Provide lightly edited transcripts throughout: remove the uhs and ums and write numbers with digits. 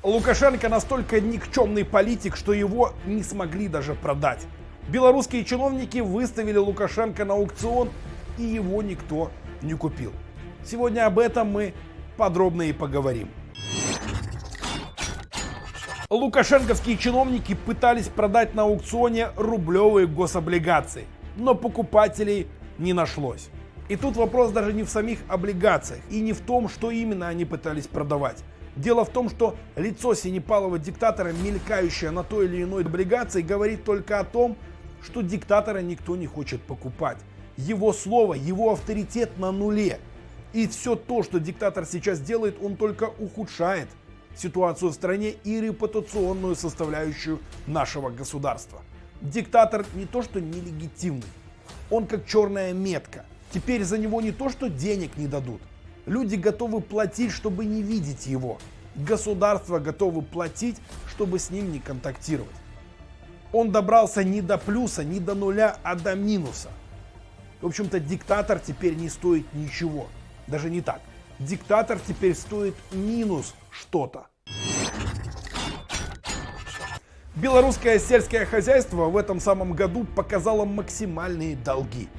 Лукашенко настолько никчемный политик, что его не смогли даже продать. Белорусские чиновники выставили Лукашенко на аукцион, и его никто не купил. Сегодня об этом мы подробно и поговорим. Лукашенковские чиновники пытались продать на аукционе рублевые гособлигации, но покупателей не нашлось. И тут вопрос даже не в самих облигациях и не в том, что именно они пытались продавать. Дело в том, что лицо синепалого диктатора, мелькающее на той или иной облигации, говорит только о том, что диктатора никто не хочет покупать. Его слово, его авторитет на нуле. И все то, что диктатор сейчас делает, он только ухудшает ситуацию в стране и репутационную составляющую нашего государства. Диктатор не то что нелегитимный, он как черная метка. Теперь за него не то что денег не дадут. Люди готовы платить, чтобы не видеть его. Государство готовы платить, чтобы с ним не контактировать. Он добрался не до плюса, не до нуля, а до минуса. В общем-то, диктатор теперь не стоит ничего. Даже не так. Диктатор теперь стоит минус что-то. Белорусское сельское хозяйство в этом самом году показало максимальные долги.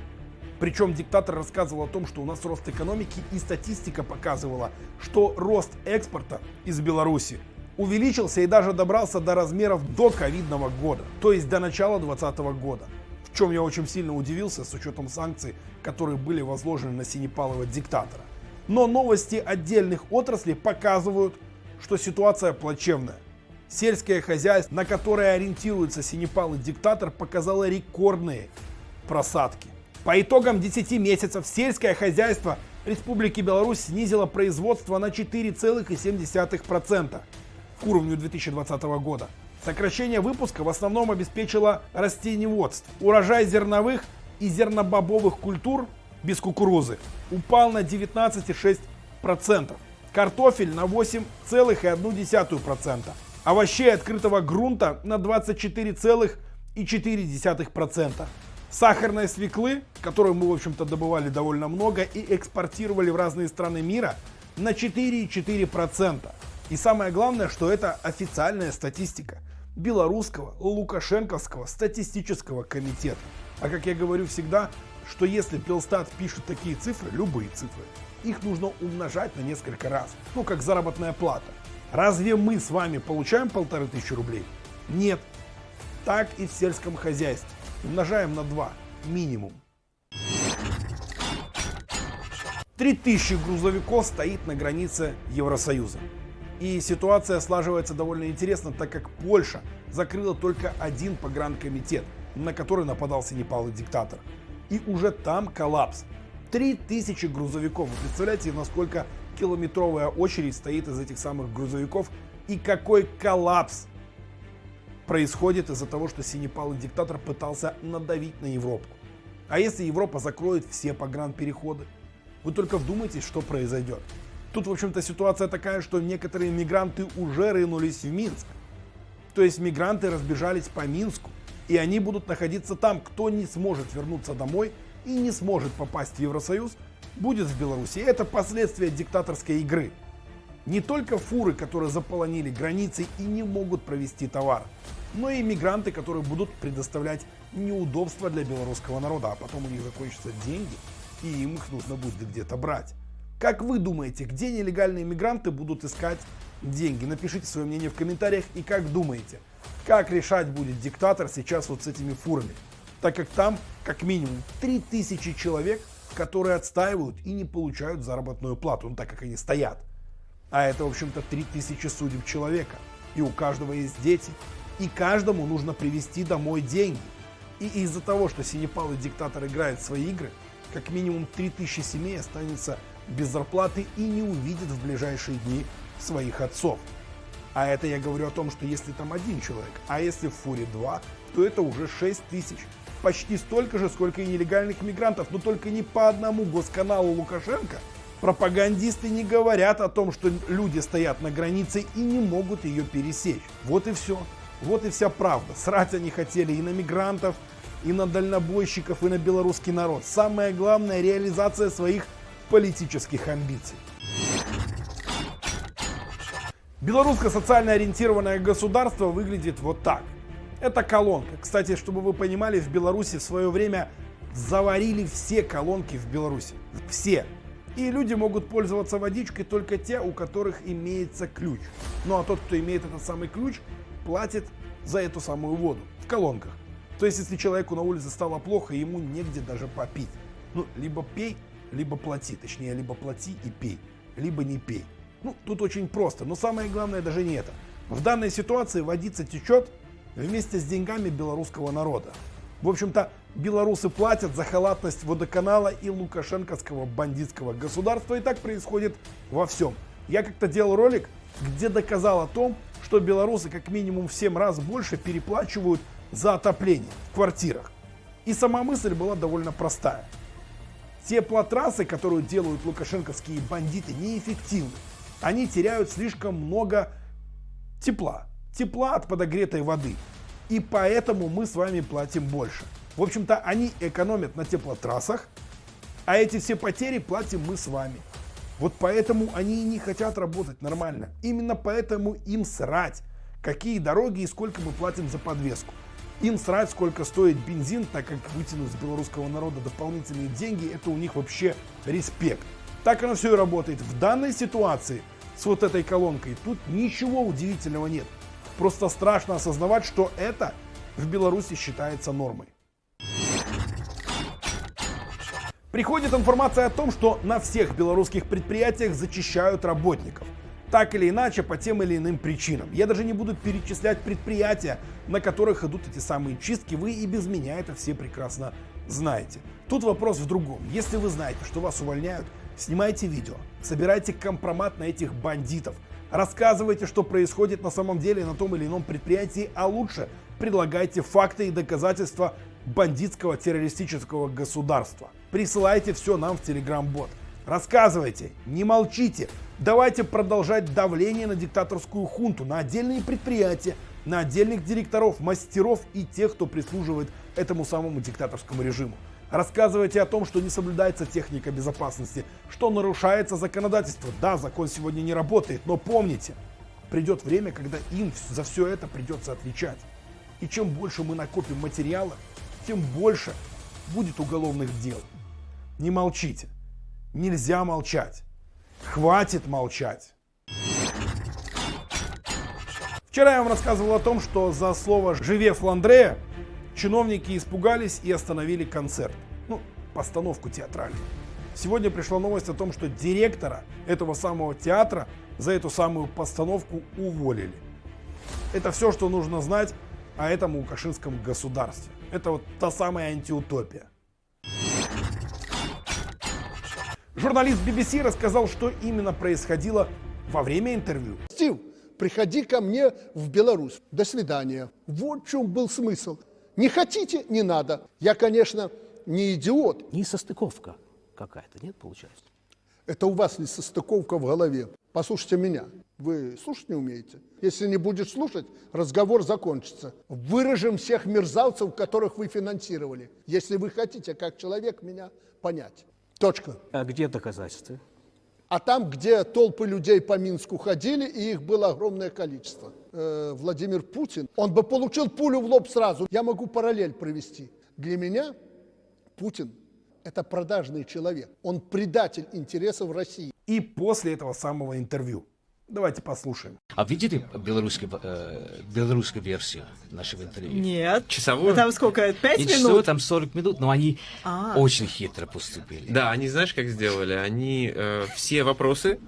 Причем диктатор рассказывал о том, что у нас рост экономики, и статистика показывала, что рост экспорта из Беларуси увеличился и даже добрался до размеров до ковидного года, то есть до начала 2020 года. В чем я очень сильно удивился с учетом санкций, которые были возложены на синепалого диктатора. Но новости отдельных отраслей показывают, что ситуация плачевная. Сельское хозяйство, на которое ориентируется синепалый диктатор, показало рекордные просадки. По итогам 10 месяцев сельское хозяйство Республики Беларусь снизило производство на 4,7% к уровню 2020 года. Сокращение выпуска в основном обеспечило растениеводство. Урожай зерновых и зернобобовых культур без кукурузы упал на 19,6%. Картофель на 8,1%. Овощей открытого грунта на 24,4%. Сахарной свеклы, которую мы, в общем-то, добывали довольно много и экспортировали в разные страны мира, на 4,4%. И самое главное, что это официальная статистика белорусского лукашенковского статистического комитета. А как я говорю всегда, что если Белстат пишет такие цифры, любые цифры, их нужно умножать на несколько раз. Ну, как заработная плата. Разве мы с вами получаем 1500 рублей? Нет. Так и в сельском хозяйстве. Умножаем на 2 минимум. 3000 грузовиков стоит на границе Евросоюза. И ситуация слаживается довольно интересно, так как Польша закрыла только один погранкомитет, на который нападал синепалый диктатор. И уже там коллапс. 3000 грузовиков. Вы представляете, насколько километровая очередь стоит из этих самых грузовиков и какой коллапс происходит из-за того, что синепалый диктатор пытался надавить на Европу. А если Европа закроет все погранпереходы? Вы только вдумайтесь, что произойдет. Тут, в общем-то, ситуация такая, что некоторые мигранты уже рынулись в Минск. То есть мигранты разбежались по Минску, и они будут находиться там. Кто не сможет вернуться домой и не сможет попасть в Евросоюз, будет в Беларуси. Это последствия диктаторской игры. Не только фуры, которые заполонили границы и не могут провести товар, но и мигранты, которые будут предоставлять неудобства для белорусского народа, а потом у них закончатся деньги, и им их нужно будет где-то брать. Как вы думаете, где нелегальные мигранты будут искать деньги? Напишите свое мнение в комментариях. И как думаете, как решать будет диктатор сейчас вот с этими фурами? Так как там как минимум 3000 человек, которые отстаивают и не получают заработную плату, ну так как они стоят. А это, в общем-то, 3000 судеб человека. И у каждого есть дети. И каждому нужно привезти домой деньги. И из-за того, что синепалый диктатор играет в свои игры, как минимум 3000 семей останется без зарплаты и не увидит в ближайшие дни своих отцов. А это я говорю о том, что если там один человек, а если в фуре 2, то это уже 6000. Почти столько же, сколько и нелегальных мигрантов, но только не по одному госканалу Лукашенко. Пропагандисты не говорят о том, что люди стоят на границе и не могут ее пересечь. Вот и все. Вот и вся правда. Срать они хотели и на мигрантов, и на дальнобойщиков, и на белорусский народ. Самое главное — реализация своих политических амбиций. Белорусское социально ориентированное государство выглядит вот так. Это колонка. Кстати, чтобы вы понимали, в Беларуси в свое время заварили все колонки в Беларуси. Все. И люди могут пользоваться водичкой только те, у которых имеется ключ. Ну а тот, кто имеет этот самый ключ, платит за эту самую воду в колонках. То есть, если человеку на улице стало плохо, ему негде даже попить. Ну, либо пей, либо плати. Точнее, либо плати и пей, либо не пей. Ну, тут очень просто. Но самое главное даже не это. В данной ситуации водица течет вместе с деньгами белорусского народа. В общем-то, белорусы платят за халатность водоканала и лукашенковского бандитского государства. И так происходит во всем. Я как-то делал ролик, где доказал о том, что белорусы как минимум в 7 раз больше переплачивают за отопление в квартирах. И сама мысль была довольно простая. Теплотрассы, которые делают лукашенковские бандиты, неэффективны. Они теряют слишком много тепла от подогретой воды. И поэтому мы с вами платим больше. В общем-то, они экономят на теплотрассах, а эти все потери платим мы с вами. Вот поэтому они и не хотят работать нормально. Именно поэтому им срать, какие дороги и сколько мы платим за подвеску. Им срать, сколько стоит бензин, так как вытянуть с белорусского народа дополнительные деньги, это у них вообще респект. Так оно все и работает. В данной ситуации с вот этой колонкой тут ничего удивительного нет. Просто страшно осознавать, что это в Беларуси считается нормой. Приходит информация о том, что на всех белорусских предприятиях зачищают работников. Так или иначе, по тем или иным причинам. Я даже не буду перечислять предприятия, на которых идут эти самые чистки. Вы и без меня это все прекрасно знаете. Тут вопрос в другом. Если вы знаете, что вас увольняют, снимайте видео, собирайте компромат на этих бандитов, рассказывайте, что происходит на самом деле на том или ином предприятии, а лучше предлагайте факты и доказательства бандитского террористического государства. Присылайте все нам в Telegram-бот. Рассказывайте, не молчите. Давайте продолжать давление на диктаторскую хунту, на отдельные предприятия, на отдельных директоров, мастеров и тех, кто прислуживает этому самому диктаторскому режиму. Рассказывайте о том, что не соблюдается техника безопасности, что нарушается законодательство. Да, закон сегодня не работает, но помните, придет время, когда им за все это придется отвечать. И чем больше мы накопим материала, тем больше будет уголовных дел. Не молчите. Нельзя молчать. Хватит молчать. Вчера я вам рассказывал о том, что за слово «Живе Фландрея» чиновники испугались и остановили концерт. Ну, постановку театральную. Сегодня пришла новость о том, что директора этого самого театра за эту самую постановку уволили. Это все, что нужно знать о этом лукашинском государстве. Это вот та самая антиутопия. Журналист BBC рассказал, что именно происходило во время интервью. Стив, приходи ко мне в Беларусь. До свидания. Вот в чем был смысл. Не хотите, не надо. Я, конечно, не идиот. Несостыковка какая-то, нет, получается? Это у вас несостыковка в голове. Послушайте меня. Вы слушать не умеете? Если не будешь слушать, разговор закончится. Выражем всех мерзавцев, которых вы финансировали. Если вы хотите, как человек, меня понять. Точка. А где доказательства? А там, где толпы людей по Минску ходили, и их было огромное количество. Владимир Путин, он бы получил пулю в лоб сразу. Я могу параллель провести. Для меня Путин – это продажный человек. Он предатель интересов России. И после этого самого интервью. Давайте послушаем. А видели белорусскую версию нашего интервью? Нет. Часовую? Там сколько? 5 Не минут? часовую, там 40 минут, но они очень хитро поступили. Да, они знаешь, как сделали? Они все вопросы,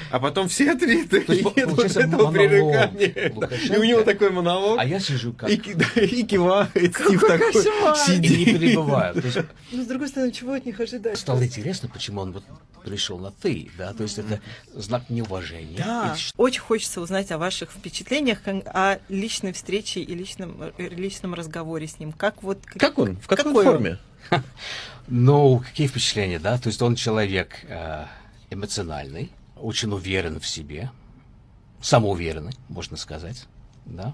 а потом все ответы. То есть, И нет вот получается, этого монолог пререкания. Лукашенко. И у него такой монолог. А я сижу как... И кивает, Стив такой кошмар. И не сидит. перебиваю. То есть, Ну, с другой стороны, чего от них ожидать? стало интересно, почему он вот пришел на «ты», да, то есть это знак неуважения. Да. И Очень хочется узнать о ваших впечатлениях, о личной встрече и личном разговоре с ним. Как вот... Как он? В какой Какой он? форме? Ну, какие впечатления, да? То есть он человек эмоциональный, очень уверен в себе, самоуверенный, можно сказать, да.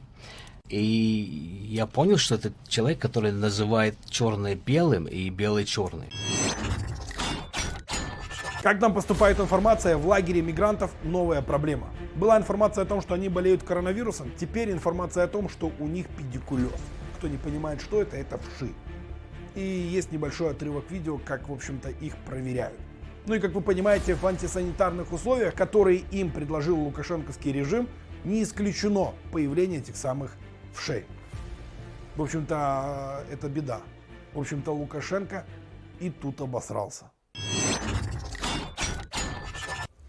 И я понял, что это человек, который называет черное белым и белый черным. Как нам поступает информация, в лагере мигрантов новая проблема. Была информация о том, что они болеют коронавирусом, теперь информация о том, что у них педикулез. Кто не понимает, что это вши. И есть небольшой отрывок видео, как, в общем-то, их проверяют. Ну и, как вы понимаете, в антисанитарных условиях, которые им предложил лукашенковский режим, не исключено появление этих самых вшей. В общем-то, это беда. В общем-то, Лукашенко и тут обосрался.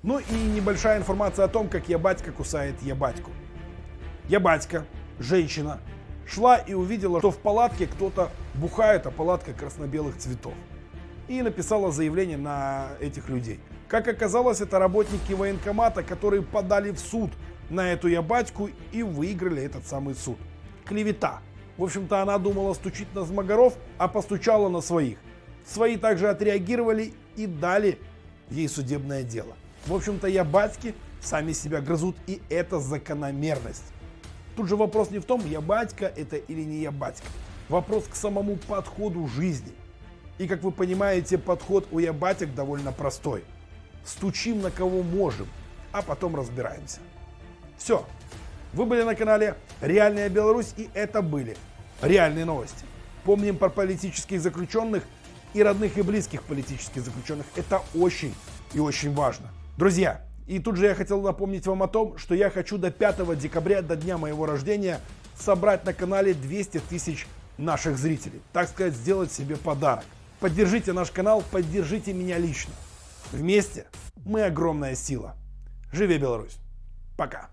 Ну и небольшая информация о том, как ябатька кусает ябатьку. Ябатька, женщина, шла и увидела, что в палатке кто-то бухает, а палатка красно-белых цветов. И написала заявление на этих людей. Как оказалось, это работники военкомата, которые подали в суд на эту ябатьку и выиграли этот самый суд. Клевета. В общем-то, она думала стучить на змагаров, а постучала на своих. Свои также отреагировали и дали ей судебное дело. В общем-то, ябатьки сами себя грызут, и это закономерность. Тут же вопрос не в том, ябатька это или не ябатька. Вопрос к самому подходу жизни. И, как вы понимаете, подход у ябатек довольно простой. Стучим на кого можем, а потом разбираемся. Все. Вы были на канале Реальная Беларусь, и это были реальные новости. Помним про политических заключенных и родных и близких политических заключенных. Это очень и очень важно. Друзья, и тут же я хотел напомнить вам о том, что я хочу до 5 декабря, до дня моего рождения, собрать на канале 200 тысяч наших зрителей. Так сказать, сделать себе подарок. Поддержите наш канал, поддержите меня лично. Вместе мы огромная сила. Живи Беларусь. Пока.